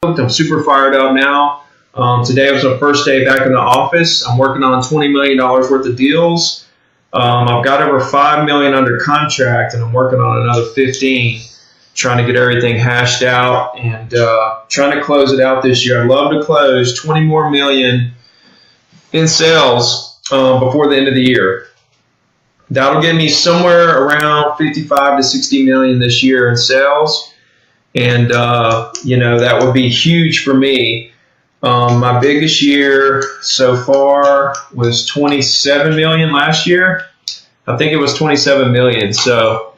I'm super fired up now. Today was my first day back in the office. I'm working on $20 million worth of deals. I've got over $5 million under contract, and I'm working on another 15, trying to get everything hashed out and trying to close it out this year. I'd love to close 20 more million in sales before the end of the year. That'll get me somewhere around 55 to 60 million this year in sales. And, that would be huge for me. My biggest year so far was 27 million last year. I think it was 27 million. So,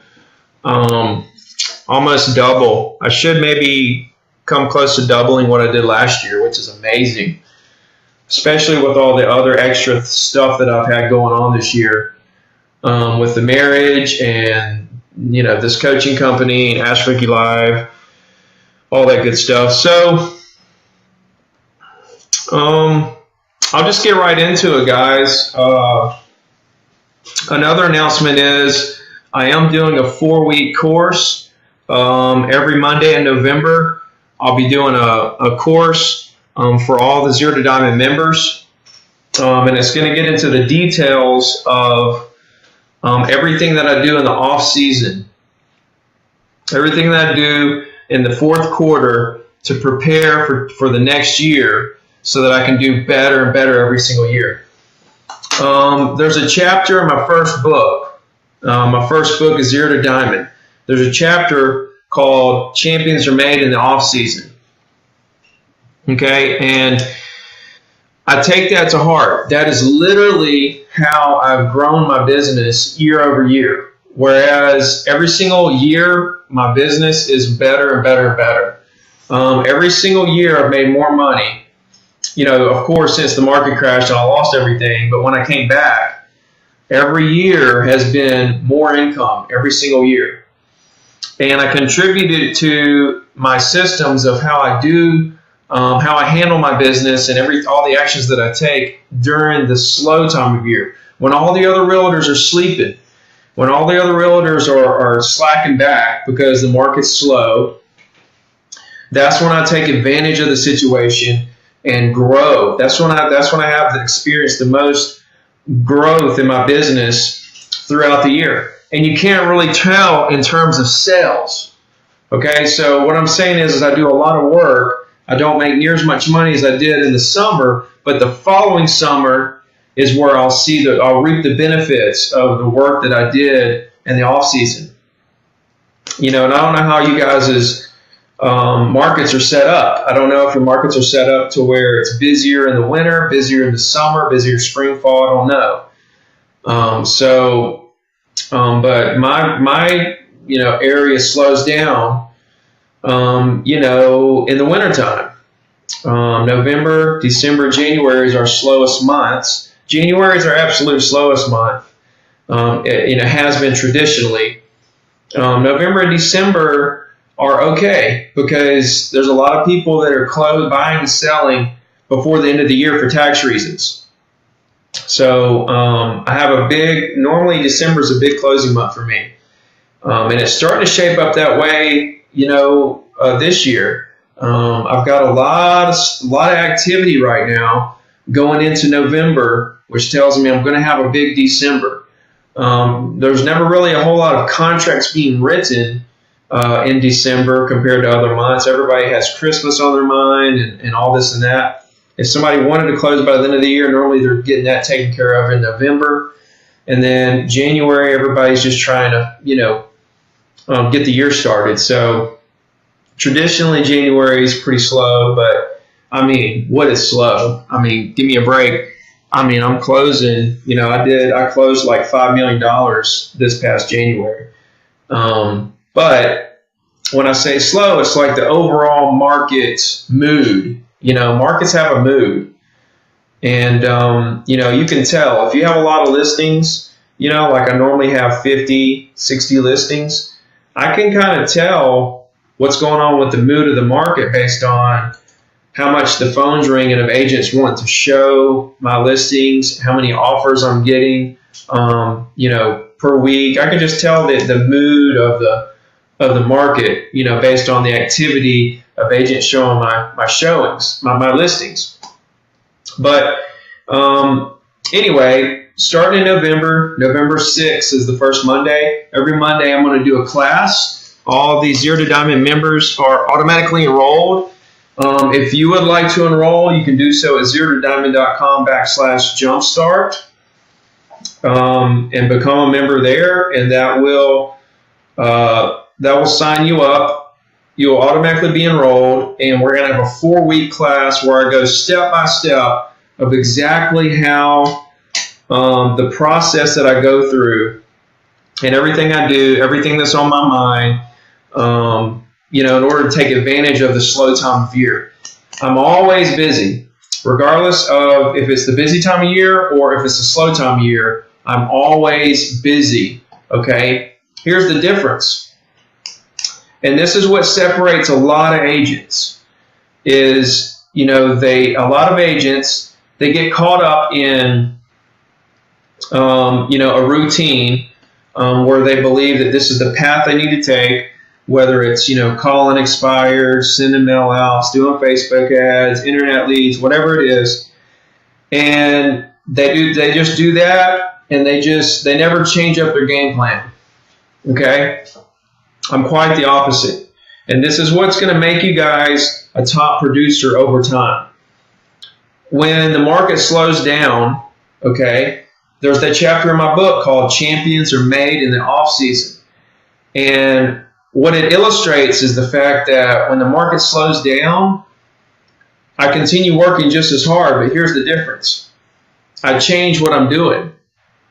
almost double. I should maybe come close to doubling what I did last year, which is amazing, especially with all the other extra stuff that I've had going on this year, with the marriage and, this coaching company and Ask Ricky Live, all that good stuff. So, I'll just get right into it, guys. Another announcement is I am doing a 4-week course. Every Monday in November, I'll be doing a course for all the Zero to Diamond members. And it's going to get into the details of everything that I do in the off season, everything that I do in the fourth quarter to prepare for the next year so that I can do better and better every single year. There's a chapter in my first book. My first book is Zero to Diamond. There's a chapter called Champions Are Made in the Off Season. Okay, and I take that to heart. That is literally how I've grown my business year over year. Whereas every single year, my business is better and better and better. Every single year, I've made more money. Of course, since the market crashed and I lost everything, but when I came back, every year has been more income every single year. And I contributed to my systems of how I do, how I handle my business and all the actions that I take during the slow time of year, when all the other realtors are sleeping, when all the other realtors are slacking back because the market's slow. That's when I take advantage of the situation and grow. That's when I have experienced the most growth in my business throughout the year. And you can't really tell in terms of sales. Okay, so what I'm saying is I do a lot of work. I don't make near as much money as I did in the summer, but the following summer is where I'll reap the benefits of the work that I did in the off season. And I don't know how you guys' markets are set up. I don't know if your markets are set up to where it's busier in the winter, busier in the summer, busier spring, fall. I don't know. But my area slows down, in the wintertime. November, December, January is our slowest months. January is our absolute slowest month. It has been traditionally. November and December are okay because there's a lot of people that are buying and selling before the end of the year for tax reasons. So I have normally December is a big closing month for me. And it's starting to shape up that way, this year. I've got a lot of activity right now going into November, which tells me I'm going to have a big December. There's never really a whole lot of contracts being written in December compared to other months. Everybody has Christmas on their mind and all this and that. If somebody wanted to close by the end of the year, normally they're getting that taken care of in November. And then January, everybody's just trying to, get the year started. So traditionally, January is pretty slow, but what is slow? Give me a break. I'm closing, I closed like $5 million this past January. But when I say slow, it's like the overall market's mood. Markets have a mood. And, you can tell if you have a lot of listings, like I normally have 50, 60 listings, I can kind of tell what's going on with the mood of the market based on how much the phone's ringing of agents want to show my listings, how many offers I'm getting, per week. I can just tell the mood of the market, based on the activity of agents showing my showings, my listings. But anyway, starting in November 6th is the first Monday. Every Monday I'm going to do a class. All these Zero to Diamond members are automatically enrolled. If you would like to enroll, you can do so at zerotodiamond.com/jumpstart and become a member there, and that will sign you up. You'll automatically be enrolled, and we're going to have a 4-week class where I go step by step of exactly how the process that I go through and everything I do, everything that's on my mind, in order to take advantage of the slow time of year. I'm always busy, regardless of if it's the busy time of year or if it's the slow time of year. I'm always busy, okay? Here's the difference. And this is what separates a lot of agents is, a lot of agents, they get caught up in, a routine where they believe that this is the path they need to take, whether it's, calling expired, sending mail outs, doing Facebook ads, internet leads, whatever it is. And they just do that, and they never change up their game plan. Okay? I'm quite the opposite. And this is what's going to make you guys a top producer over time. When the market slows down, okay, there's that chapter in my book called Champions Are Made in the Off Season. And what it illustrates is the fact that when the market slows down, I continue working just as hard, but here's the difference. I change what I'm doing.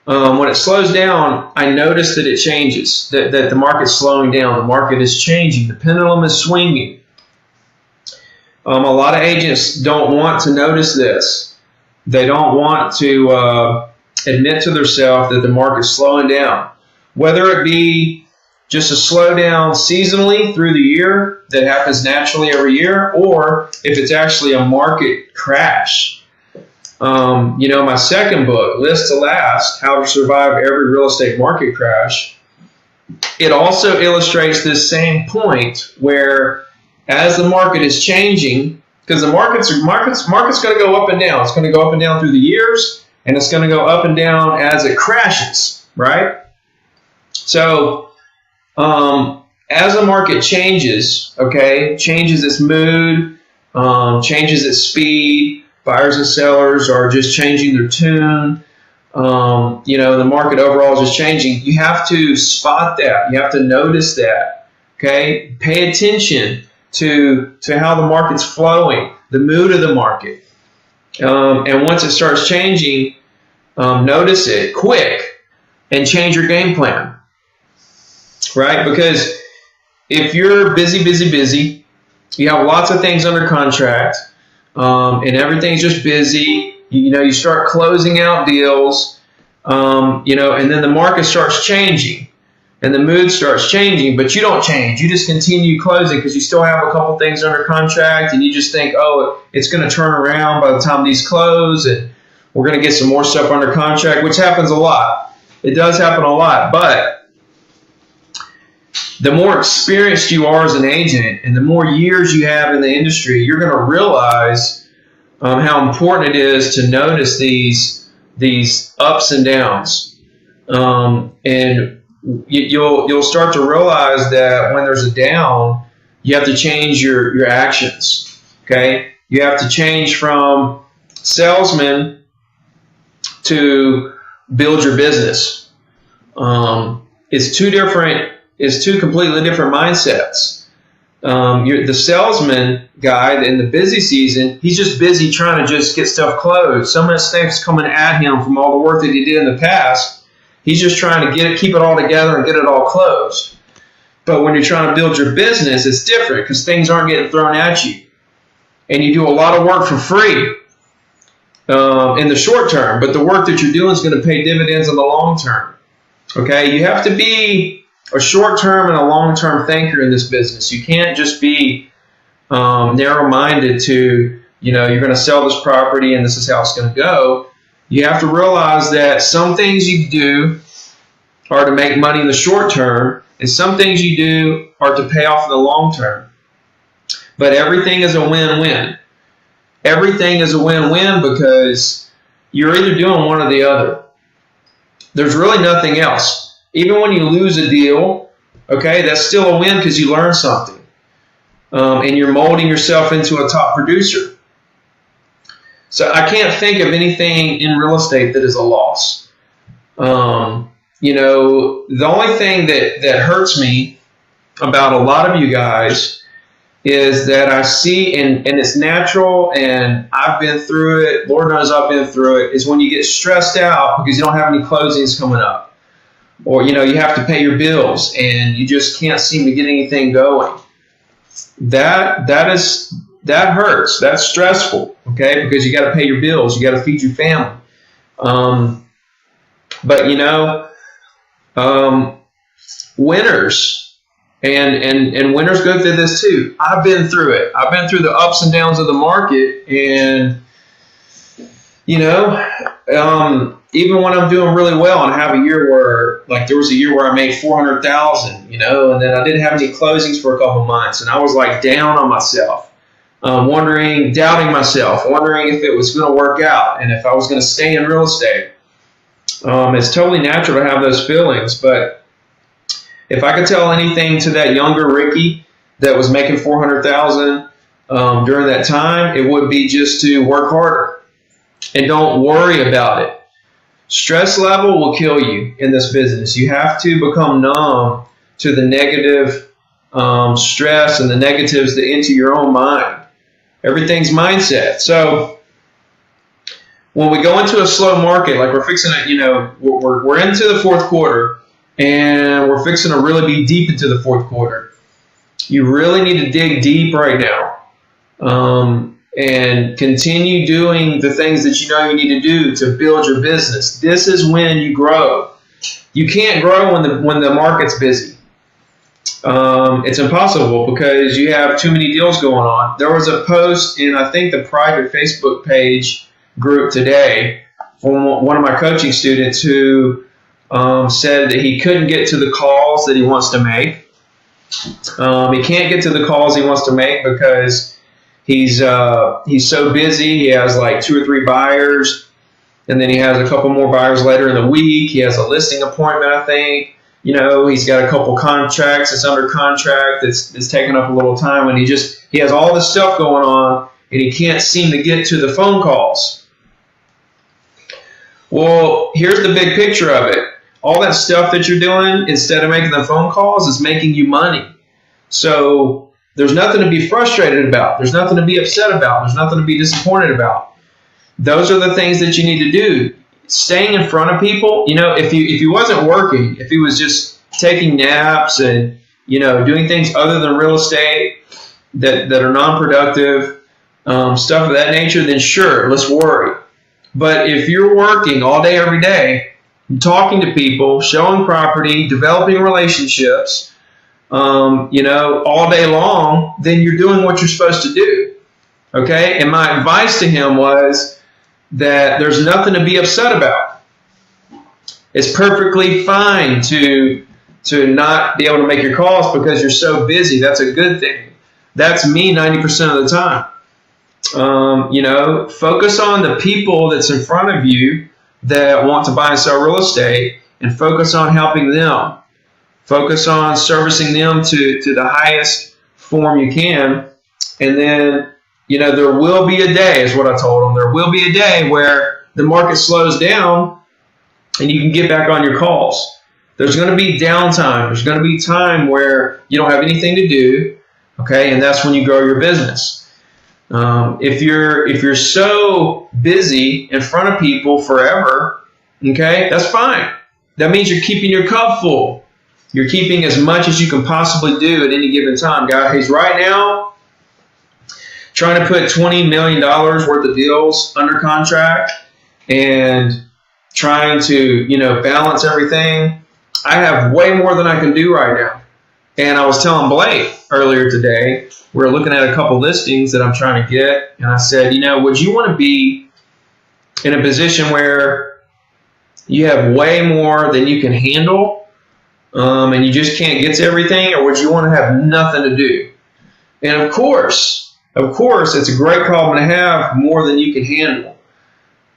When it slows down, I notice that it changes, that the market's slowing down, the market is changing, the pendulum is swinging. A lot of agents don't want to notice this. They don't want to admit to themselves that the market's slowing down, whether it be just a slowdown seasonally through the year that happens naturally every year, or if it's actually a market crash. My second book, List to Last, How to Survive Every Real Estate Market Crash, it also illustrates this same point where as the market is changing, because the market's going to go up and down. It's going to go up and down through the years, and it's going to go up and down as it crashes, right? So as the market changes, okay, changes its mood, changes its speed, buyers and sellers are just changing their tune. The market overall is just changing. You have to spot that. You have to notice that. Okay, pay attention to how the market's flowing, the mood of the market, and once it starts changing, notice it quick and change your game plan. Right? Because if you're busy, you have lots of things under contract. And everything's just busy. You start closing out deals, and then the market starts changing and the mood starts changing, but you don't change. You just continue closing because you still have a couple things under contract, and you just think, oh, it's going to turn around by the time these close, and we're going to get some more stuff under contract, which happens a lot. It does happen a lot, but the more experienced you are as an agent and the more years you have in the industry, you're going to realize how important it is to notice these ups and downs. And you'll start to realize that when there's a down, you have to change your actions. Okay? You have to change from salesman to build your business. It's two completely different mindsets. The salesman guy in the busy season, he's just busy trying to just get stuff closed. Some of that stuff's coming at him from all the work that he did in the past. He's just trying to keep it all together and get it all closed. But when you're trying to build your business, it's different because things aren't getting thrown at you. And you do a lot of work for free in the short term, but the work that you're doing is going to pay dividends in the long term. Okay, you have to be a short-term and a long-term thinker in this business. You can't just be narrow-minded to, you're going to sell this property and this is how it's going to go. You have to realize that some things you do are to make money in the short term, and some things you do are to pay off in the long term. But everything is a win-win. Everything is a win-win because you're either doing one or the other. There's really nothing else. Even when you lose a deal, okay, that's still a win because you learned something. And you're molding yourself into a top producer. So I can't think of anything in real estate that is a loss. You know, the only thing that hurts me about a lot of you guys is that I see, and it's natural, and I've been through it, Lord knows I've been through it, is when you get stressed out because you don't have any closings coming up. Or, you know, you have to pay your bills and you just can't seem to get anything going. That hurts. That's stressful, okay? Because you got to pay your bills. You got to feed your family. But, you know, winners, and winners go through this too. I've been through it. I've been through the ups and downs of the market, and you know, even when I'm doing really well and I have a year where, like, there was a year where I made $400,000, you know, and then I didn't have any closings for a couple months, and I was like down on myself, doubting myself, wondering if it was going to work out and if I was going to stay in real estate. It's totally natural to have those feelings, but if I could tell anything to that younger Ricky that was making $400,000 during that time, it would be just to work harder and don't worry about it. Stress level will kill you in this business. You have to become numb to the negative stress and the negatives that enter your own mind. Everything's mindset. So when we go into a slow market, like we're fixing it, you know, we're into the fourth quarter, and we're fixing to really be deep into the fourth quarter. You really need to dig deep right now and continue doing the things that you know you need to do to build your business. This is when you grow. You can't grow when the market's busy. It's impossible because you have too many deals going on. There was a post in, I think, the private Facebook page group today from one of my coaching students who said that he couldn't get to the calls that he wants to make. He can't get to the calls he wants to make because he's so busy. He has like 2 or 3 buyers, and then he has a couple more buyers later in the week. He has a listing appointment, I think. You know, he's got a couple contracts that's under contract that's taking up a little time, and he has all this stuff going on, and he can't seem to get to the phone calls. Well, here's the big picture of it. All that stuff that you're doing instead of making the phone calls is making you money. So there's nothing to be frustrated about. There's nothing to be upset about. There's nothing to be disappointed about. Those are the things that you need to do. Staying in front of people, you know, if he wasn't working, if he was just taking naps and, you know, doing things other than real estate that are non-productive, stuff of that nature, then sure, let's worry. But if you're working all day, every day, talking to people, showing property, developing relationships, you know, all day long, then you're doing what you're supposed to do. Okay? And my advice to him was that there's nothing to be upset about. It's perfectly fine to not be able to make your calls because you're so busy. That's a good thing. That's me 90% of the time. You know, focus on the people that's in front of you that want to buy and sell real estate, and focus on helping them. Focus on servicing them to the highest form you can. And then, you know, there will be a day, is what I told them. There will be a day where the market slows down and you can get back on your calls. There's going to be downtime. There's going to be time where you don't have anything to do, okay? And that's when you grow your business. If you're so busy in front of people forever, okay, that's fine. That means you're keeping your cup full. You're keeping as much as you can possibly do at any given time. Guys, right now, trying to put $20 million worth of deals under contract and trying to, you know, balance everything. I have way more than I can do right now. And I was telling Blake earlier today, we're looking at a couple listings that I'm trying to get. And I said, you know, would you want to be in a position where you have way more than you can handle and you just can't get to everything? Or would you want to have nothing to do? And of course, it's a great problem to have, more than you can handle.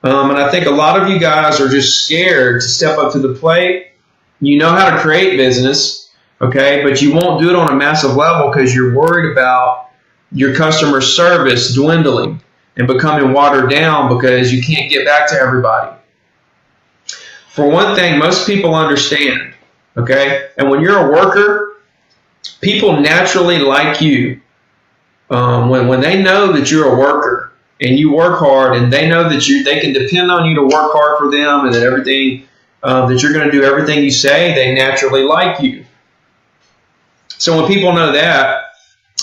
And I think a lot of you guys are just scared to step up to the plate. You know how to create business, okay, but you won't do it on a massive level because you're worried about your customer service dwindling and becoming watered down because you can't get back to everybody. For one thing, most people understand, okay, and when you're a worker, people naturally like you. When they know that you're a worker and you work hard, and they know that they can depend on you to work hard for them, and that everything that you're going to do everything you say, they naturally like you. So when people know that,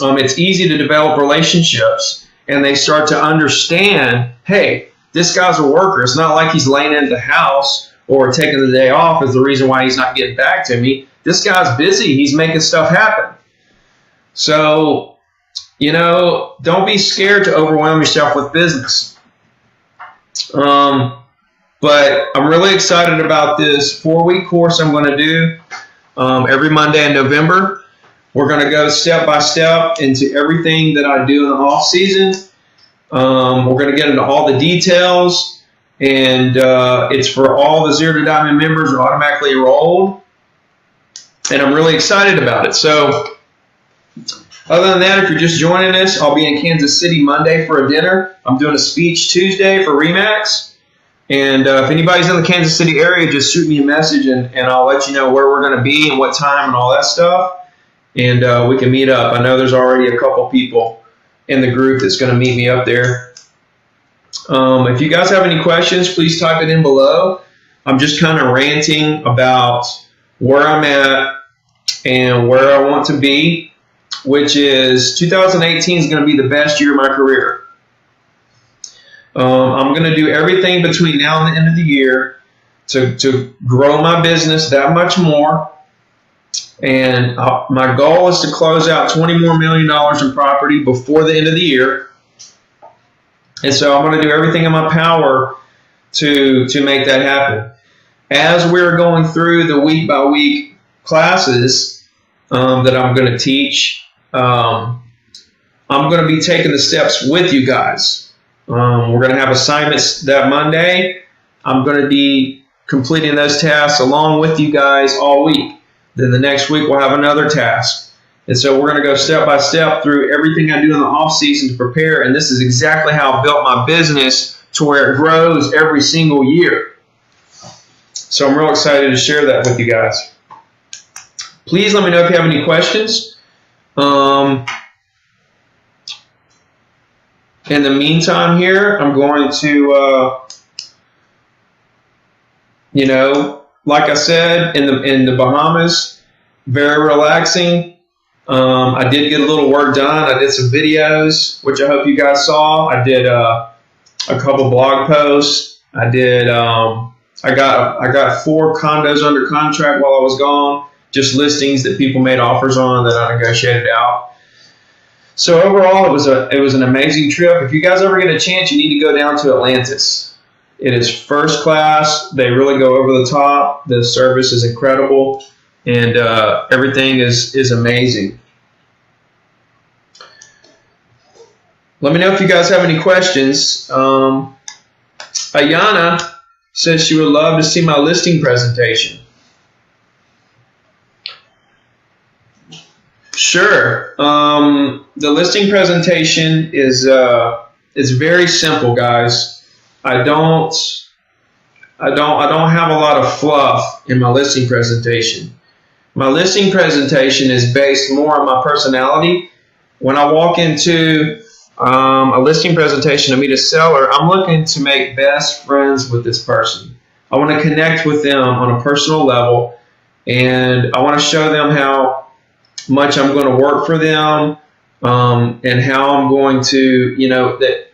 it's easy to develop relationships, and they start to understand, hey, this guy's a worker. It's not like he's laying in the house or taking the day off is the reason why he's not getting back to me. This guy's busy. He's making stuff happen. So, don't be scared to overwhelm yourself with business. But I'm really excited about this 4-week course I'm going to do every Monday in November. We're going to go step by step into everything that I do in the off season. We're going to get into all the details, and it's for all the Zero to Diamond members are automatically enrolled, and I'm really excited about it. So other than that, if you're just joining us, I'll be in Kansas City Monday for a dinner. I'm doing a speech Tuesday for Remax. And if anybody's in the Kansas City area, just shoot me a message, and I'll let you know where we're going to be and what time and all that stuff. And we can meet up. I know there's already a couple people in the group that's going to meet me up there. If you guys have any questions, please type it in below. I'm just kind of ranting about where I'm at and where I want to be, which is 2018 is going to be the best year of my career. I'm going to do everything between now and the end of the year to grow my business that much more. And my goal is to close out $20 more million in property before the end of the year. And so I'm going to do everything in my power to make that happen. As we're going through the week by week classes that I'm going to teach, I'm going to be taking the steps with you guys. We're going to have assignments that Monday. I'm going to be completing those tasks along with you guys all week. Then the next week we'll have another task. And so we're going to go step by step through everything I do in the off season to prepare. And this is exactly how I built my business to where it grows every single year. So I'm real excited to share that with you guys. Please let me know if you have any questions. In the meantime here, I'm going to, like I said, in the Bahamas, very relaxing. I did get a little work done. I did some videos, which I hope you guys saw. I did a couple blog posts. I got 4 condos under contract while I was gone. Just listings that people made offers on that I negotiated out. So overall, it was an amazing trip. If you guys ever get a chance, you need to go down to Atlantis. It is first class. They really go over the top. The service is incredible, and everything is amazing. Let me know if you guys have any questions. Ayana says she would love to see my listing presentation. Sure. The listing presentation is very simple, guys. I don't have a lot of fluff in my listing presentation. My listing presentation is based more on my personality. When I walk into a listing presentation to meet a seller, I'm looking to make best friends with this person. I want to connect with them on a personal level, and I want to show them how much I'm going to work for them, and how I'm going to,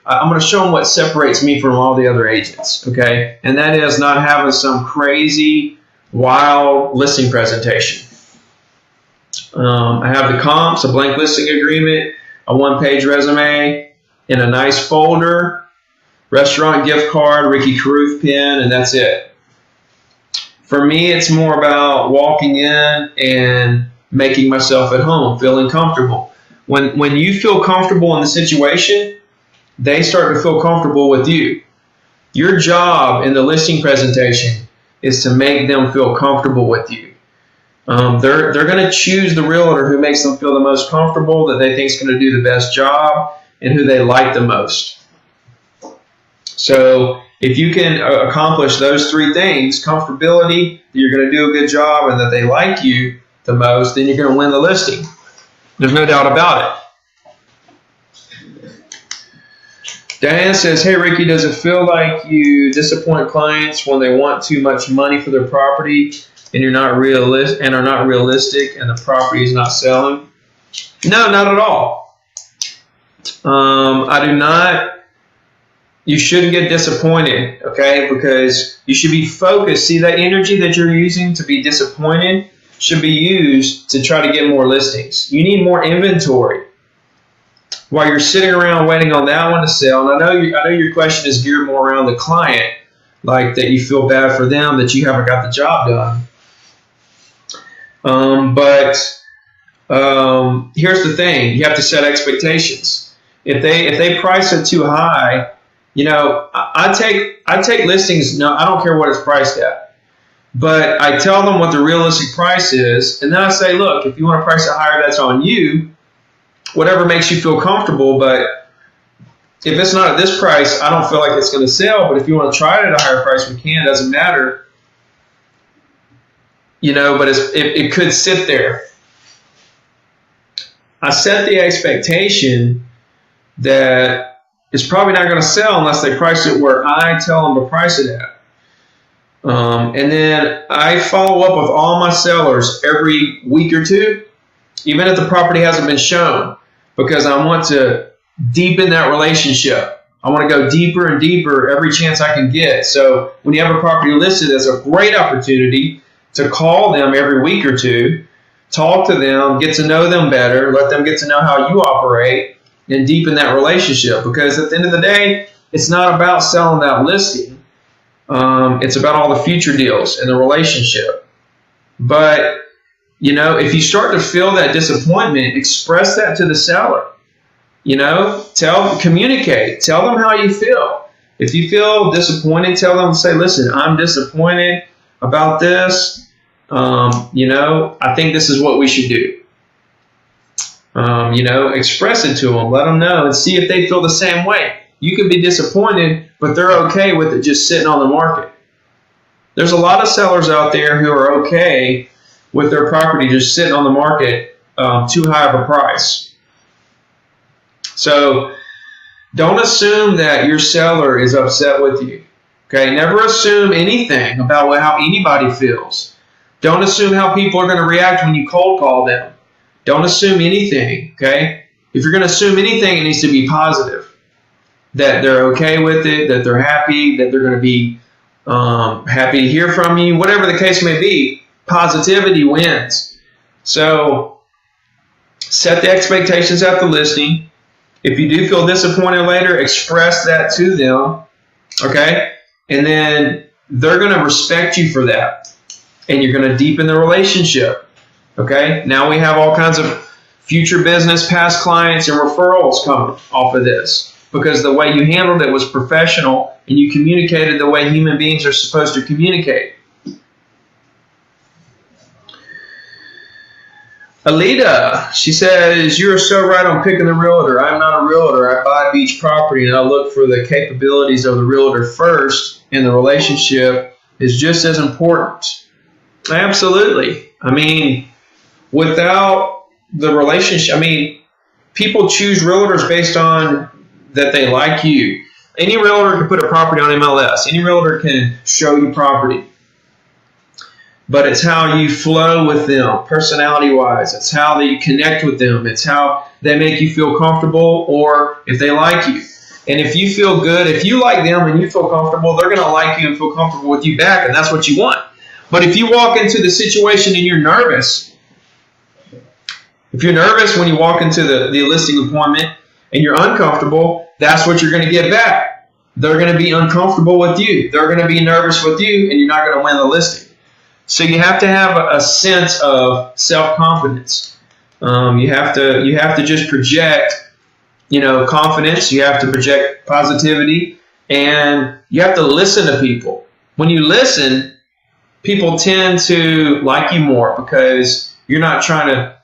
I'm going to show them what separates me from all the other agents, okay? And that is not having some crazy, wild listing presentation. I have the comps, a blank listing agreement, a 1-page resume, in a nice folder, restaurant gift card, Ricky Carruth pen, and that's it. For me, it's more about walking in and making myself at home, feeling comfortable. When you feel comfortable in the situation, they start to feel comfortable with you. Your job in the listing presentation is to make them feel comfortable with you. They're going to choose the realtor who makes them feel the most comfortable, that they think is going to do the best job, and who they like the most. So if you can accomplish those three things, comfortability, that you're going to do a good job, and that they like you the most, then you're going to win the listing. There's no doubt about it. Diane says, hey, Ricky, does it feel like you disappoint clients when they want too much money for their property and you're not realistic and are not realistic and the property is not selling? No, not at all. I do not. You shouldn't get disappointed, okay? Because you should be focused. See, that energy that you're using to be disappointed should be used to try to get more listings. You need more inventory. While you're sitting around waiting on that one to sell, and I know your question is geared more around the client, like that you feel bad for them that you haven't got the job done. But here's the thing: you have to set expectations. If they price it too high, I take listings. No, I don't care what it's priced at, but I tell them what the realistic price is, and then I say, look, if you want to price it higher, that's on you. Whatever makes you feel comfortable, but if it's not at this price, I don't feel like it's going to sell. But if you want to try it at a higher price, we can. It doesn't matter. But it could sit there. I set the expectation that it's probably not going to sell unless they price it where I tell them to price it at. And then I follow up with all my sellers every week or two, even if the property hasn't been shown, because I want to deepen that relationship. I want to go deeper and deeper every chance I can get. So when you have a property listed, it's a great opportunity to call them every week or two, talk to them, get to know them better, let them get to know how you operate, and deepen that relationship. Because at the end of the day, it's not about selling that listing. It's about all the future deals and the relationship. But if you start to feel that disappointment, express that to the seller. Communicate. Tell them how you feel. If you feel disappointed, tell them, say, listen, I'm disappointed about this. I think this is what we should do. Express it to them. Let them know and see if they feel the same way. You could be disappointed, but they're okay with it just sitting on the market. There's a lot of sellers out there who are okay with their property just sitting on the market too high of a price. So don't assume that your seller is upset with you. Okay, never assume anything about how anybody feels. Don't assume how people are going to react when you cold call them. Don't assume anything. Okay, if you're going to assume anything, it needs to be positive. That they're okay with it, that they're happy, that they're going to be happy to hear from you, whatever the case may be. Positivity wins. So set the expectations at the listing. If you do feel disappointed later, express that to them. Okay? And then they're going to respect you for that. And you're going to deepen the relationship. Okay? Now we have all kinds of future business, past clients, and referrals coming off of this. Because the way you handled it was professional and you communicated the way human beings are supposed to communicate. Alita, she says, you are so right on picking the realtor. I'm not a realtor. I buy beach property and I look for the capabilities of the realtor first, and the relationship is just as important. Absolutely. Without the relationship, people choose realtors based on that they like you. Any realtor can put a property on MLS. Any realtor can show you property. But it's how you flow with them, personality-wise. It's how you connect with them. It's how they make you feel comfortable, or if they like you. And if you feel good, if you like them and you feel comfortable, they're going to like you and feel comfortable with you back, and that's what you want. But if you walk into the situation and you're nervous, if you're nervous when you walk into the listing appointment and you're uncomfortable, that's what you're going to get back. They're going to be uncomfortable with you. They're going to be nervous with you, and you're not going to win the listing. So you have to have a sense of self-confidence. You have to just project, confidence. You have to project positivity, and you have to listen to people. When you listen, people tend to like you more because you're not trying to,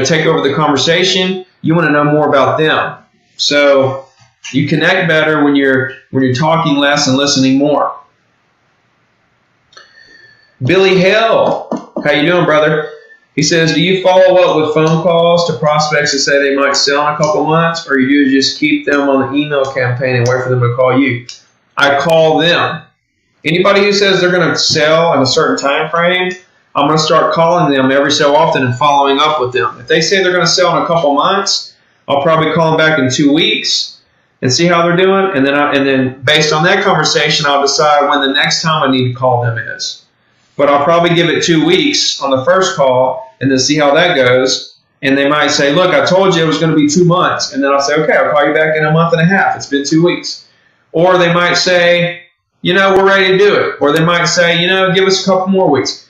take over the conversation. You want to know more about them. So you connect better when you're talking less and listening more. Billy Hale, how you doing, brother? He says, do you follow up with phone calls to prospects that say they might sell in a couple months, or you just keep them on the email campaign and wait for them to call you? I call them. Anybody who says they're going to sell in a certain time frame, I'm going to start calling them every so often and following up with them. If they say they're going to sell in a couple months, I'll probably call them back in 2 weeks and see how they're doing. And then based on that conversation, I'll decide when the next time I need to call them is. But I'll probably give it 2 weeks on the first call and then see how that goes. And they might say, look, I told you it was going to be 2 months. And then I'll say, okay, I'll call you back in a month and a half. It's been 2 weeks. Or they might say, we're ready to do it. Or they might say, give us a couple more weeks.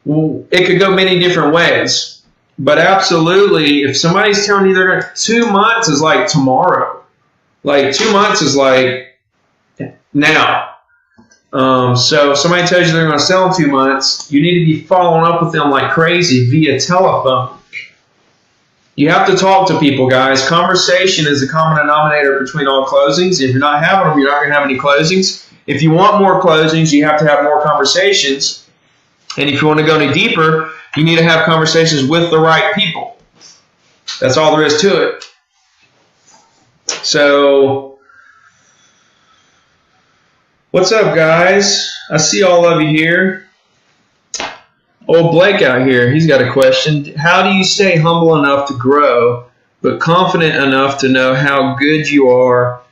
Well, it could go many different ways. But absolutely, if somebody's telling you they're going to, 2 months is like tomorrow. Like 2 months is like now. So if somebody tells you they're going to sell in 2 months, you need to be following up with them like crazy via telephone. You have to talk to people, guys. Conversation is the common denominator between all closings. If you're not having them, you're not going to have any closings. If you want more closings, you have to have more conversations. And if you want to go any deeper, you need to have conversations with the right people. That's all there is to it. So, what's up, guys? I see all of you here. Old Blake out here, he's got a question. How do you stay humble enough to grow, but confident enough to know how good you are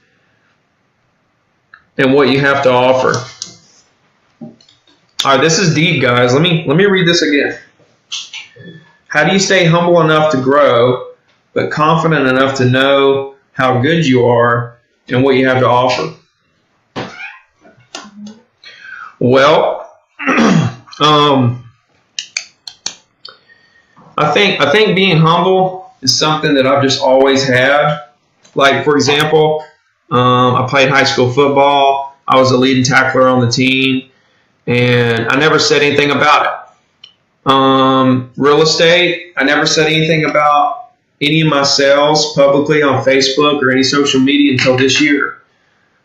and what you have to offer? All right, this is deep, guys. Let me read this again. How do you stay humble enough to grow, but confident enough to know how good you are and what you have to offer? Well, I think being humble is something that I've just always had. Like, for example, I played high school football. I was a leading tackler on the team, and I never said anything about it. Real estate, I never said anything about any of my sales publicly on Facebook or any social media until this year.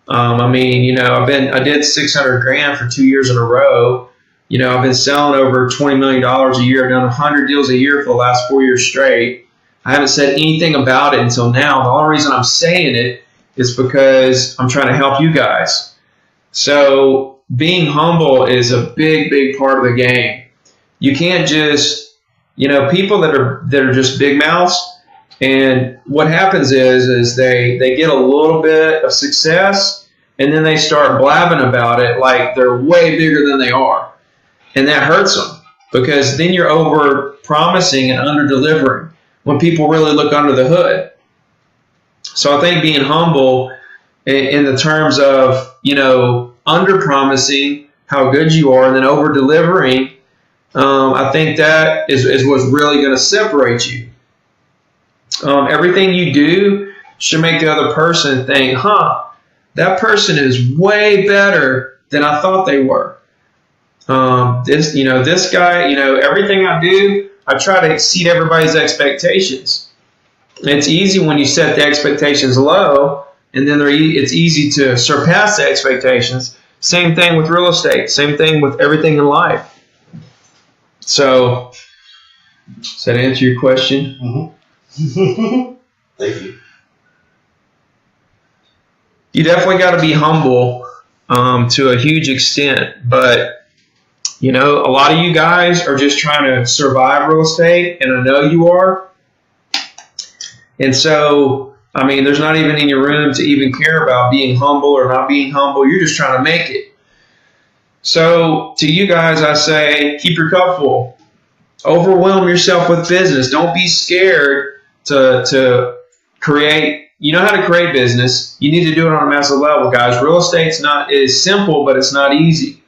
I did $600,000 for 2 years in a row. I've been selling over $20 million a year. I've done 100 deals a year for the last 4 years straight. I haven't said anything about it until now. The only reason I'm saying it is because I'm trying to help you guys. So being humble is a big, big part of the game. You can't just, people that are just big mouths, and what happens is they get a little bit of success, and then they start blabbing about it like they're way bigger than they are. And that hurts them, because then you're over promising and under delivering when people really look under the hood. So I think being humble in the terms of, under promising how good you are and then over delivering, I think that is what's really going to separate you. Everything you do should make the other person think, that person is way better than I thought they were. This guy, everything I do, I try to exceed everybody's expectations. And it's easy when you set the expectations low, and then it's easy to surpass the expectations. Same thing with real estate. Same thing with everything in life. So, does that answer your question? Mm-hmm. Thank you. You definitely got to be humble to a huge extent, but a lot of you guys are just trying to survive real estate, and I know you are. And so, there's not even any room to even care about being humble or not being humble. You're just trying to make it. So, to you guys, I say, keep your cup full. Overwhelm yourself with business. Don't be scared to create. You know how to create business. You need to do it on a massive level, guys. Real estate's is simple, but it's not easy.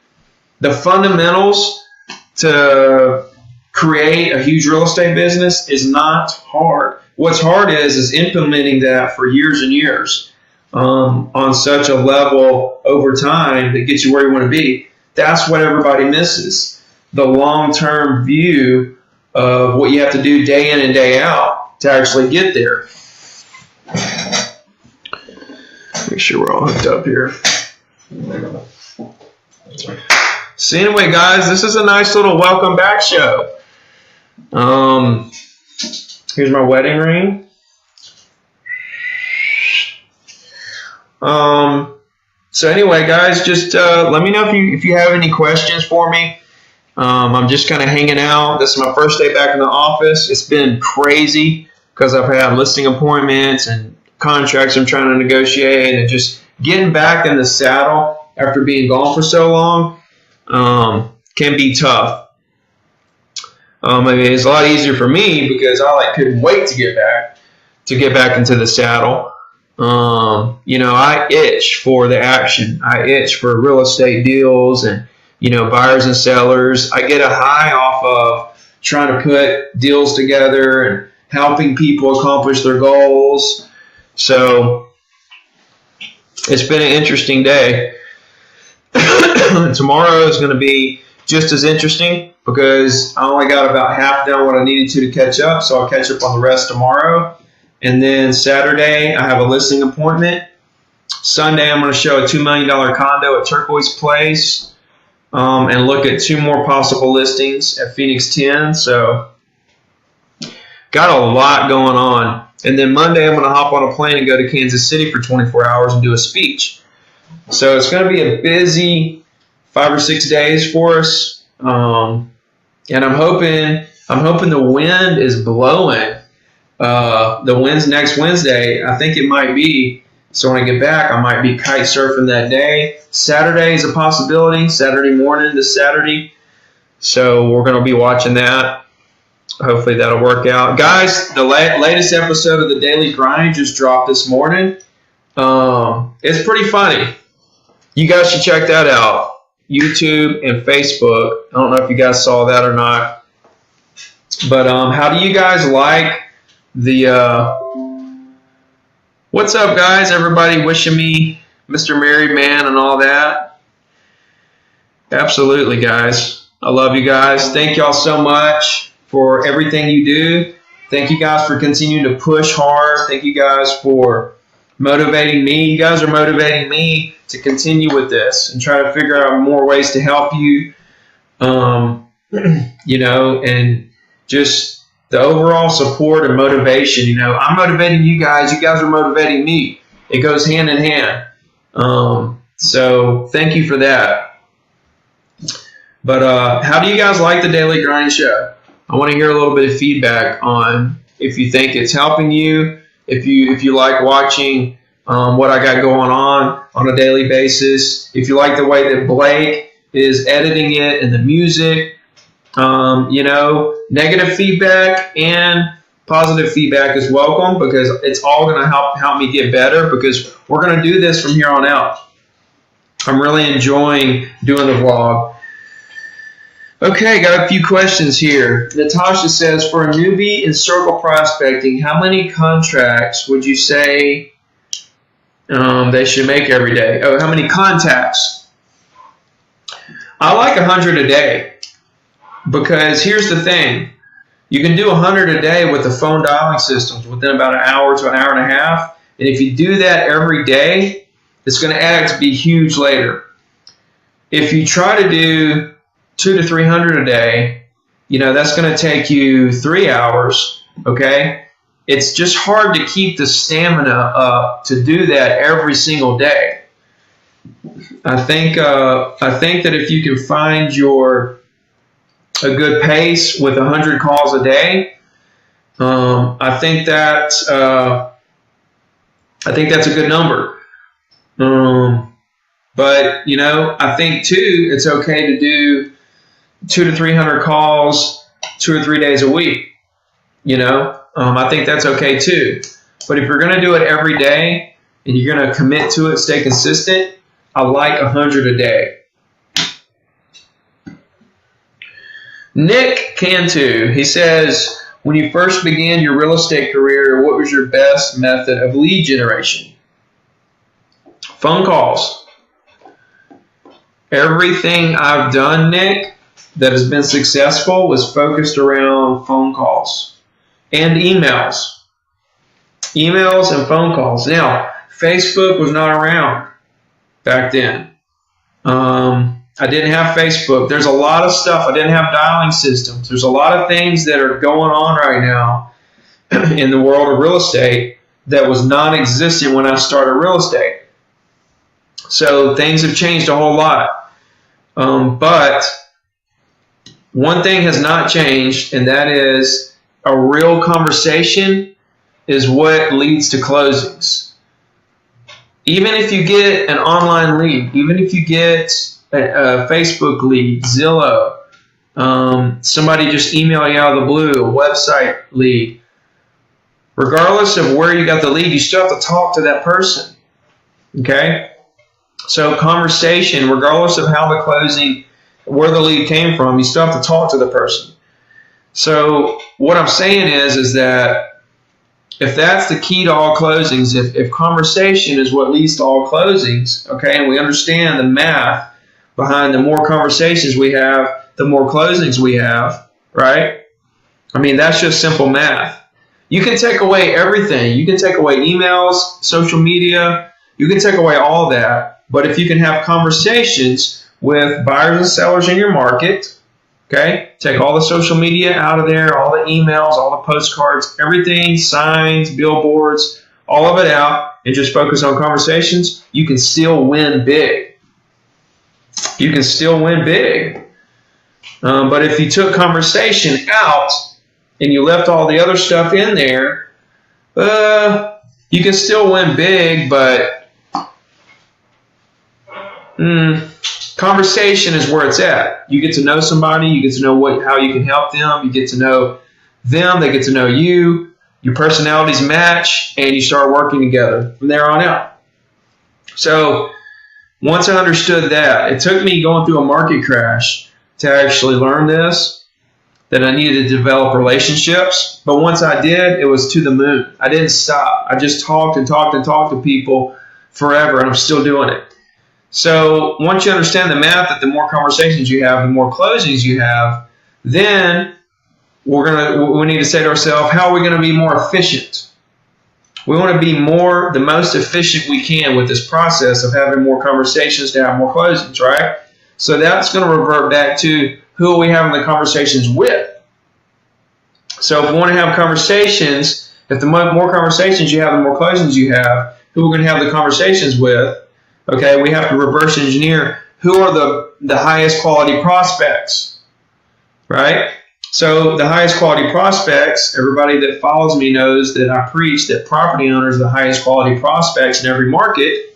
The fundamentals to create a huge real estate business is not hard. What's hard is implementing that for years and years on such a level over time that gets you where you want to be. That's what everybody misses. The long-term view of what you have to do day in and day out to actually get there. Make sure we're all hooked up here. So anyway, guys, this is a nice little welcome back show. Here's my wedding ring. So anyway, guys, just let me know if you have any questions for me. I'm just kind of hanging out. This is my first day back in the office. It's been crazy because I've had listing appointments and contracts I'm trying to negotiate, and just getting back in the saddle after being gone for so long can be tough. I mean, it's a lot easier for me because I couldn't wait to get back into the saddle. I itch for the action. I itch for real estate deals and buyers and sellers. I get a high off of trying to put deals together and helping people accomplish their goals. So it's been an interesting day. Tomorrow is going to be just as interesting because I only got about half done what I needed to catch up, so I'll catch up on the rest tomorrow. And then Saturday, I have a listing appointment. Sunday, I'm going to show a $2 million condo at Turquoise Place and look at 2 more possible listings at Phoenix 10. So got a lot going on. And then Monday, I'm going to hop on a plane and go to Kansas City for 24 hours and do a speech. So it's going to be a busy 5 or 6 days for us. And I'm hoping the wind is blowing. The wind's next Wednesday. I think it might be. So when I get back, I might be kite surfing that day. Saturday is a possibility. Saturday morning to Saturday. So we're going to be watching that. Hopefully that'll work out. Guys, the latest episode of the Daily Grind just dropped this morning. It's pretty funny. You guys should check that out. YouTube and Facebook. I don't know if you guys saw that or not. But how do you guys like the what's up, guys? Everybody wishing me Mr. Married Man and all that. Absolutely, guys. I love you guys. Thank y'all so much for everything you do. Thank you guys for continuing to push hard. Thank you guys for motivating me. You guys are motivating me to continue with this and try to figure out more ways to help you. And just the overall support and motivation. I'm motivating you guys. You guys are motivating me. It goes hand in hand. So thank you for that. But how do you guys like the Daily Grind Show? I want to hear a little bit of feedback on if you think it's helping you, if you like watching what I got going on a daily basis, if you like the way that Blake is editing it and the music. Negative feedback and positive feedback is welcome because it's all going to help me get better because we're going to do this from here on out. I'm really enjoying doing the vlog. Okay, got a few questions here. Natasha says, for a newbie in circle prospecting, how many contracts would you say they should make every day? Oh, how many contacts? I like 100 a day. Because here's the thing, you can do 100 a day with the phone dialing systems within about an hour to an hour and a half. And if you do that every day, it's going to add up to be huge later. If you try to do 200 to 300 a day, that's going to take you 3 hours. Okay. It's just hard to keep the stamina up to do that every single day. I think that if you can find a good pace with 100 calls a day, I think that's a good number. But I think too, it's okay to do 200 to 300 calls 2 or 3 days a week. I think that's okay too. But if you're going to do it every day and you're going to commit to it, stay consistent, I like 100 a day. Nick Cantu, he says, when you first began your real estate career, what was your best method of lead generation? Phone calls. Everything I've done, Nick, that has been successful was focused around phone calls and emails. Emails and phone calls. Now, Facebook was not around back then. I didn't have Facebook. There's a lot of stuff. I didn't have dialing systems. There's a lot of things that are going on right now in the world of real estate that was non-existent when I started real estate. So things have changed a whole lot. But one thing has not changed, and that is a real conversation is what leads to closings. Even if you get an online lead, even if you get a Facebook lead, Zillow, somebody just email you out of the blue, a website lead, regardless of where you got the lead, you still have to talk to that person. Okay? So conversation, regardless of how the closing, where the lead came from, you still have to talk to the person. So what I'm saying is that if that's the key to all closings, if conversation is what leads to all closings, okay, and we understand the math behind the more conversations we have, the more closings we have, right? I mean, that's just simple math. You can take away everything. You can take away emails, social media. You can take away all that. But if you can have conversations with buyers and sellers in your market, okay, take all the social media out of there, all the emails, all the postcards, everything, signs, billboards, all of it out, and just focus on conversations, you can still win big. You can still win big. But if you took conversation out and you left all the other stuff in there, you can still win big, but conversation is where it's at. You get to know somebody, you get to know how you can help them, you get to know them, they get to know you, your personalities match, and you start working together from there on out. So once I understood that, it took me going through a market crash to actually learn this, that I needed to develop relationships. But once I did, it was to the moon. I didn't stop. I just talked and talked and talked to people forever, and I'm still doing it. So once you understand the math that the more conversations you have, the more closings you have, then we need to say to ourselves, how are we going to be more efficient? We want to be the most efficient we can with this process of having more conversations to have more closings, right? So that's going to revert back to who are we having the conversations with. So if we want to have conversations, if the more conversations you have, the more closings you have, who we're going to have the conversations with, okay, we have to reverse engineer who are the highest quality prospects, right? So the highest quality prospects, everybody that follows me knows that I preach that property owners are the highest quality prospects in every market.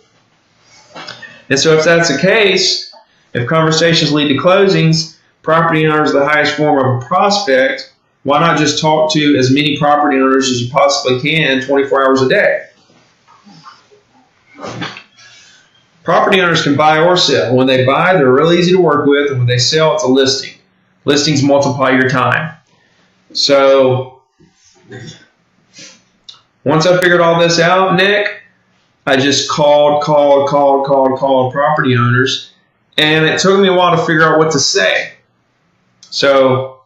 And so if that's the case, if conversations lead to closings, property owners are the highest form of a prospect, why not just talk to as many property owners as you possibly can 24 hours a day? Property owners can buy or sell. When they buy, they're really easy to work with, and when they sell, it's a listing. Listings multiply your time. So once I figured all this out, Nick, I just called property owners, and it took me a while to figure out what to say. So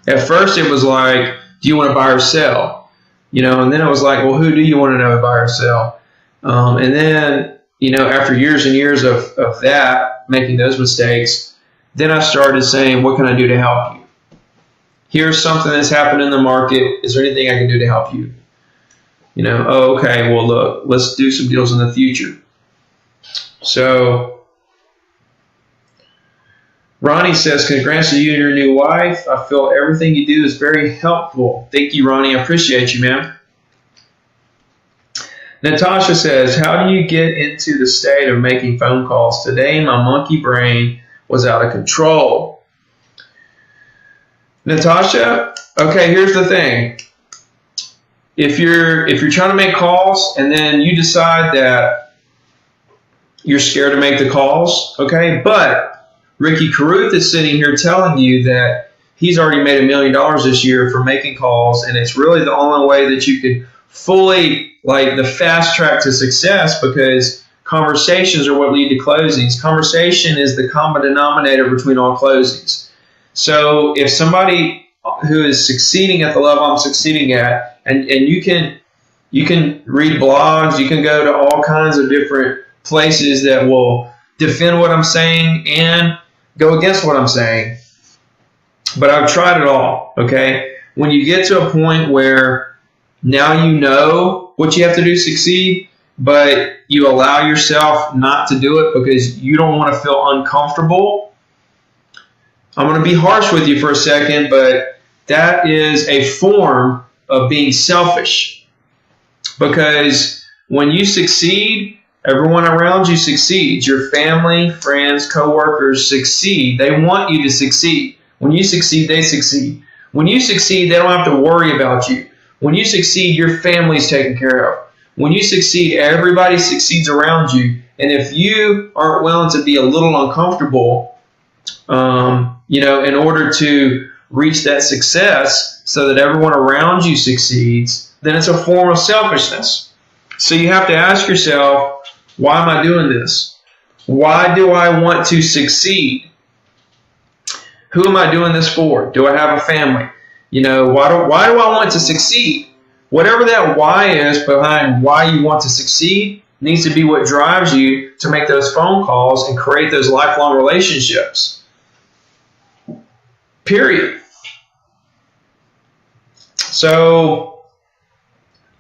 at first it was like, do you want to buy or sell? And then it was like, well, who do you want to know to buy or sell? And then, after years and years of that, making those mistakes, then I started saying, what can I do to help you? Here's something that's happened in the market. Is there anything I can do to help you? Oh, okay, well, look, let's do some deals in the future. So Ronnie says, congrats to you and your new wife. I feel everything you do is very helpful. Thank you, Ronnie. I appreciate you, man. Natasha says, how do you get into the state of making phone calls? Today, my monkey brain was out of control. Natasha, okay, here's the thing. If you're trying to make calls and then you decide that you're scared to make the calls, okay, but Ricky Carruth is sitting here telling you that he's already made $1 million this year from making calls, and it's really the only way that you could fully, like, the fast track to success, because conversations are what lead to closings. Conversation is the common denominator between all closings. So if somebody who is succeeding at the level I'm succeeding at, and you can read blogs, you can go to all kinds of different places that will defend what I'm saying and go against what I'm saying. But I've tried it all, okay? When you get to a point where now you know what you have to do to succeed, but you allow yourself not to do it because you don't want to feel uncomfortable, I'm going to be harsh with you for a second, but that is a form of being selfish. Because when you succeed, everyone around you succeeds. Your family, friends, coworkers succeed. They want you to succeed. When you succeed, they succeed. When you succeed, they don't have to worry about you. When you succeed, your family's taken care of. When you succeed, everybody succeeds around you. And if you aren't willing to be a little uncomfortable, in order to reach that success so that everyone around you succeeds, then it's a form of selfishness. So you have to ask yourself, why am I doing this? Why do I want to succeed? Who am I doing this for? Do I have a family? Why do I want to succeed? Whatever that why is behind why you want to succeed needs to be what drives you to make those phone calls and create those lifelong relationships. Period. So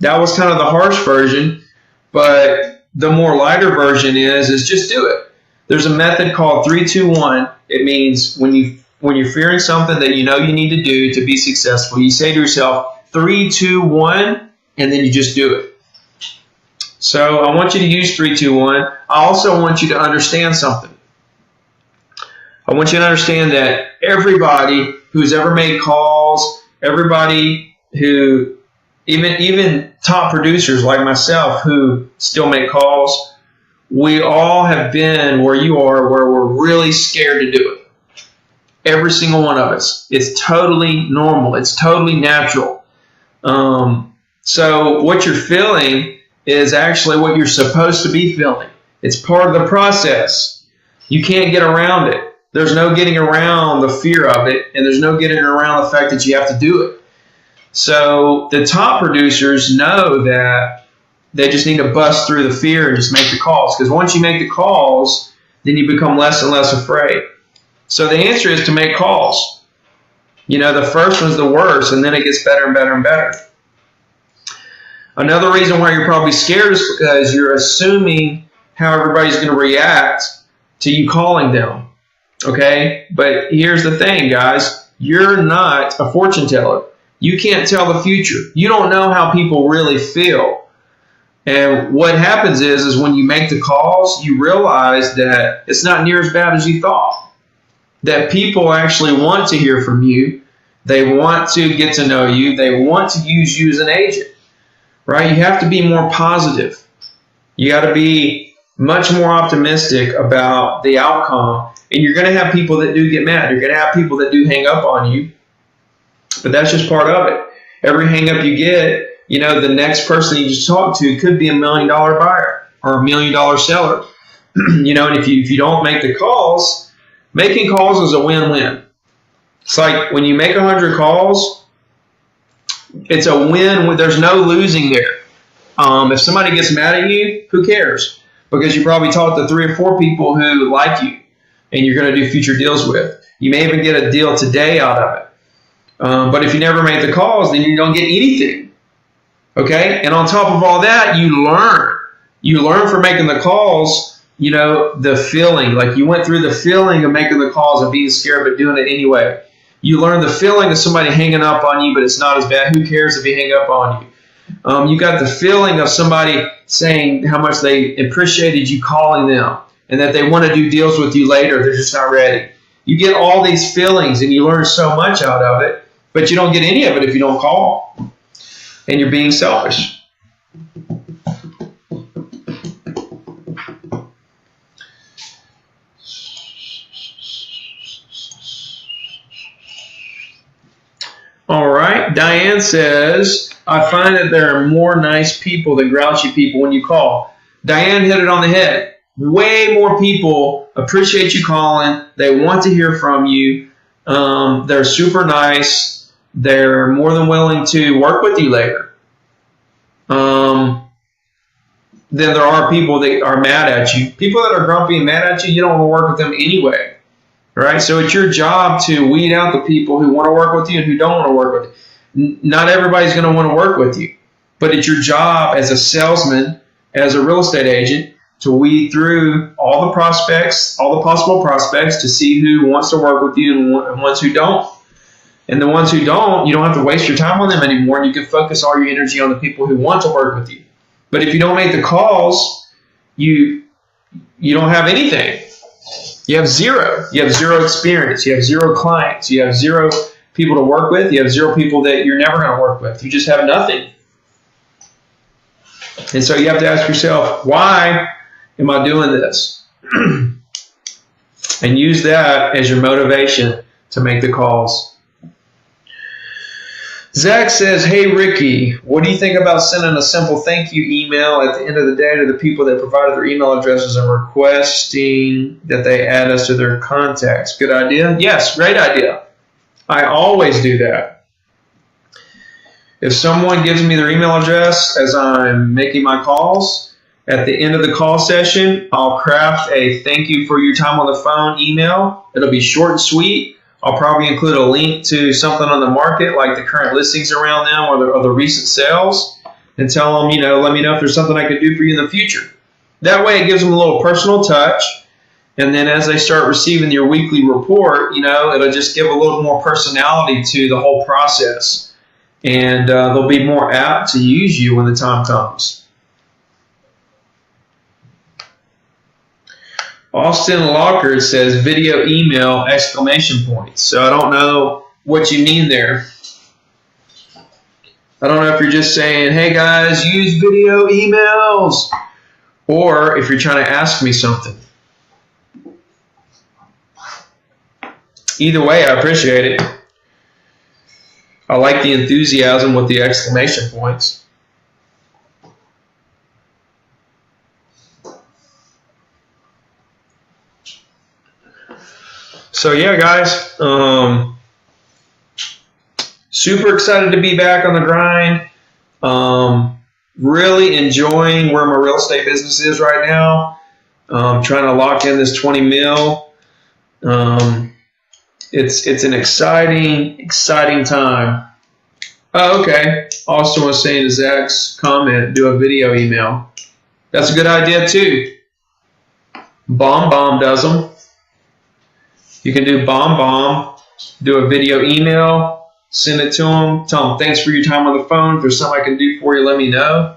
that was kind of the harsh version, but the more lighter version is just do it. There's a method called 3-2-1. It means when you're fearing something that you know you need to do to be successful, you say to yourself 3-2-1, and then you just do it. So I want you to use 3-2-1. I also want you to understand something. I want you to understand that everybody who's ever made calls, everybody who, even top producers like myself who still make calls, we all have been where you are, where we're really scared to do it. Every single one of us. It's totally normal. It's totally natural. So what you're feeling is actually what you're supposed to be feeling. It's part of the process. You can't get around it. There's no getting around the fear of it, and there's no getting around the fact that you have to do it. So the top producers know that they just need to bust through the fear and just make the calls. Because once you make the calls, then you become less and less afraid. So the answer is to make calls. The first one's the worst, and then it gets better and better and better. Another reason why you're probably scared is because you're assuming how everybody's going to react to you calling them. Okay? But here's the thing, guys. You're not a fortune teller. You can't tell the future. You don't know how people really feel. And what happens is when you make the calls, you realize that it's not near as bad as you thought. That people actually want to hear from you. They want to get to know you. They want to use you as an agent. Right? You have to be more positive. You got to be much more optimistic about the outcome. And you're going to have people that do get mad. You're going to have people that do hang up on you. But that's just part of it. Every hang up you get, the next person you just talk to could be $1 million buyer or $1 million seller. And if you don't make the calls, making calls is a win-win. It's like when you make 100 calls, it's a win. There's no losing there. If somebody gets mad at you, who cares? Because you probably talked to 3 or 4 people who like you and you're going to do future deals with. You may even get a deal today out of it. But if you never make the calls, then you don't get anything. Okay? And on top of all that, you learn. You learn from making the calls, the feeling. Like you went through the feeling of making the calls and being scared but doing it anyway. You learn the feeling of somebody hanging up on you, but it's not as bad. Who cares if they hang up on you? You got the feeling of somebody saying how much they appreciated you calling them and that they want to do deals with you later. They're just not ready. You get all these feelings and you learn so much out of it, but you don't get any of it if you don't call. And you're being selfish. All right. Diane says, I find that there are more nice people than grouchy people when you call. Diane hit it on the head. Way more people appreciate you calling. They want to hear from you. They're super nice. They're more than willing to work with you later. Then there are people that are mad at you. People that are grumpy and mad at you, you don't want to work with them anyway. Right? So it's your job to weed out the people who want to work with you and who don't want to work with you. Not everybody's going to want to work with you. But it's your job as a salesman, as a real estate agent, to weed through all the prospects, all the possible prospects, to see who wants to work with you and ones who don't. And the ones who don't, you don't have to waste your time on them anymore, and you can focus all your energy on the people who want to work with you. But if you don't make the calls, you don't have anything. You have zero. You have zero experience. You have zero clients. You have zero people to work with. You have zero people that you're never going to work with. You just have nothing. And so you have to ask yourself, why am I doing this? And use that as your motivation to make the calls. Zach says, hey, Ricky, what do you think about sending a simple thank you email at the end of the day to the people that provided their email addresses and requesting that they add us to their contacts? Good idea? Yes, great idea. I always do that. If someone gives me their email address as I'm making my calls, at the end of the call session, I'll craft a thank you for your time on the phone email. It'll be short and sweet. I'll probably include a link to something on the market, like the current listings around them or the recent sales, and tell them, let me know if there's something I could do for you in the future. That way it gives them a little personal touch. And then as they start receiving your weekly report, it'll just give a little more personality to the whole process. And they'll be more apt to use you when the time comes. Austin Locker says video email exclamation points. So I don't know what you mean there. I don't know if you're just saying, hey guys, use video emails, or if you're trying to ask me something. Either way, I appreciate it. I like the enthusiasm with the exclamation points. So yeah, guys, super excited to be back on the grind. Really enjoying where my real estate business is right now. Trying to lock in this 20 mil. It's an exciting time. Oh, okay. Austin was saying to Zach's comment, do a video email. That's a good idea too. Bomb does them. You can do Bomb, do a video email, send it to them, tell them thanks for your time on the phone. If there's something I can do for you, let me know.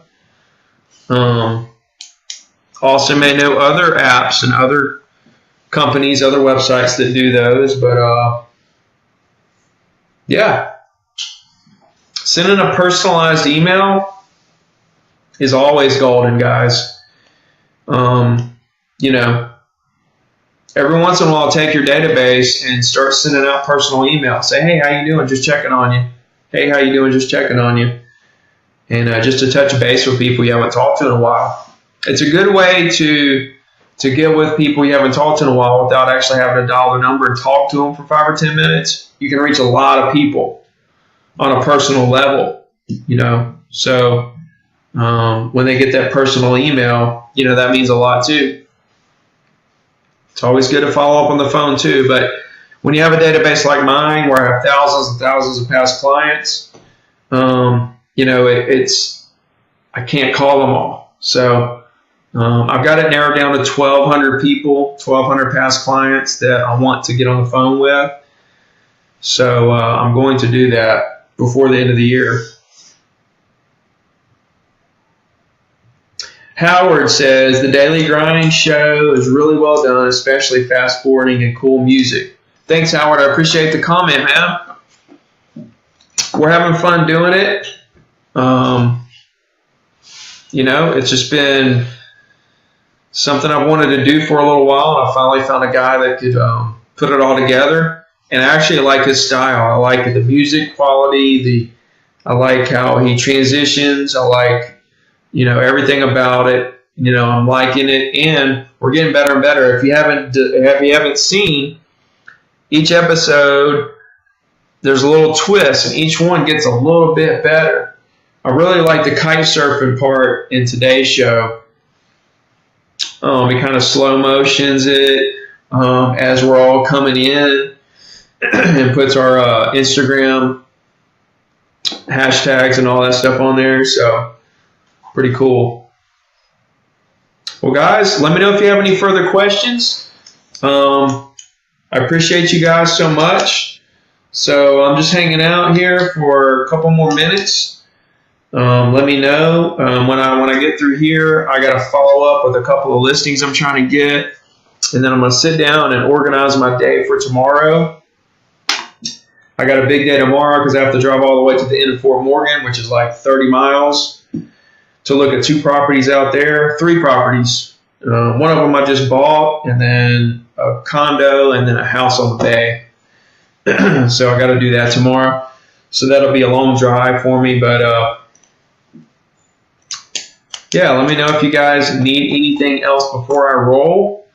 Also may know other apps and other companies, other websites that do those, but yeah. Sending a personalized email is always golden, guys. Every once in a while, take your database and start sending out personal emails. Say, hey, how you doing? Just checking on you. Hey, how you doing? Just checking on you. And just to touch base with people you haven't talked to in a while. It's a good way to get with people you haven't talked to in a while without actually having to dial their number and talk to them for 5 or 10 minutes. You can reach a lot of people on a personal level, So when they get that personal email, that means a lot too. It's always good to follow up on the phone too, but when you have a database like mine where I have thousands and thousands of past clients, I can't call them all. So I've got it narrowed down to 1,200 people, 1,200 past clients that I want to get on the phone with. So I'm going to do that before the end of the year. Howard says, the Daily Grind show is really well done, especially fast forwarding and cool music. Thanks, Howard. I appreciate the comment, man. We're having fun doing it. It's just been something I've wanted to do for a little while, and I finally found a guy that could put it all together. And I actually like his style. I like the music quality. I like how he transitions. I like, everything about it. I'm liking it, and we're getting better and better. If you haven't seen each episode, there's a little twist, and each one gets a little bit better. I really like the kite surfing part in today's show. He kind of slow motions it as we're all coming in, and puts our Instagram hashtags and all that stuff on there. So pretty cool. Well, guys, let me know if you have any further questions. I appreciate you guys so much. So I'm just hanging out here for a couple more minutes. Let me know when I get through here. I got to follow up with a couple of listings I'm trying to get, and then I'm going to sit down and organize my day for tomorrow. I got a big day tomorrow because I have to drive all the way to the end of Fort Morgan, which is like 30 miles, to look at 2 properties out there, 3 properties. One of them I just bought, and then a condo, and then a house on the bay. So I got to do that tomorrow. So that'll be a long drive for me, but yeah, let me know if you guys need anything else before I roll.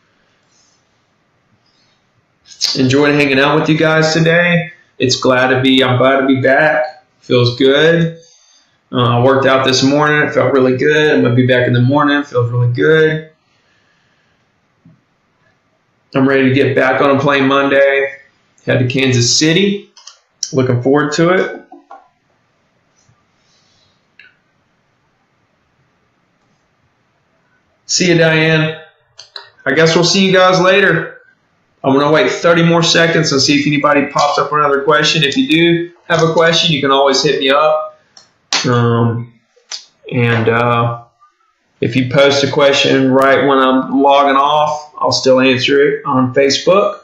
Enjoyed hanging out with you guys today. I'm glad to be back. Feels good. I worked out this morning. It felt really good. I'm going to be back in the morning. It feels really good. I'm ready to get back on a plane Monday. Head to Kansas City. Looking forward to it. See you, Diane. I guess we'll see you guys later. I'm going to wait 30 more seconds and see if anybody pops up with another question. If you do have a question, you can always hit me up. If you post a question right when I'm logging off, I'll still answer it on Facebook.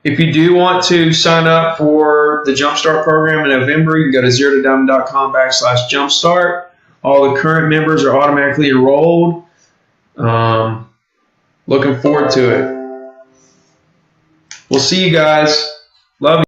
If you do want to sign up for the Jumpstart program in November, you can go to ZeroToDiamond.com/jumpstart. All the current members are automatically enrolled. Looking forward to it. We'll see you guys. Love you.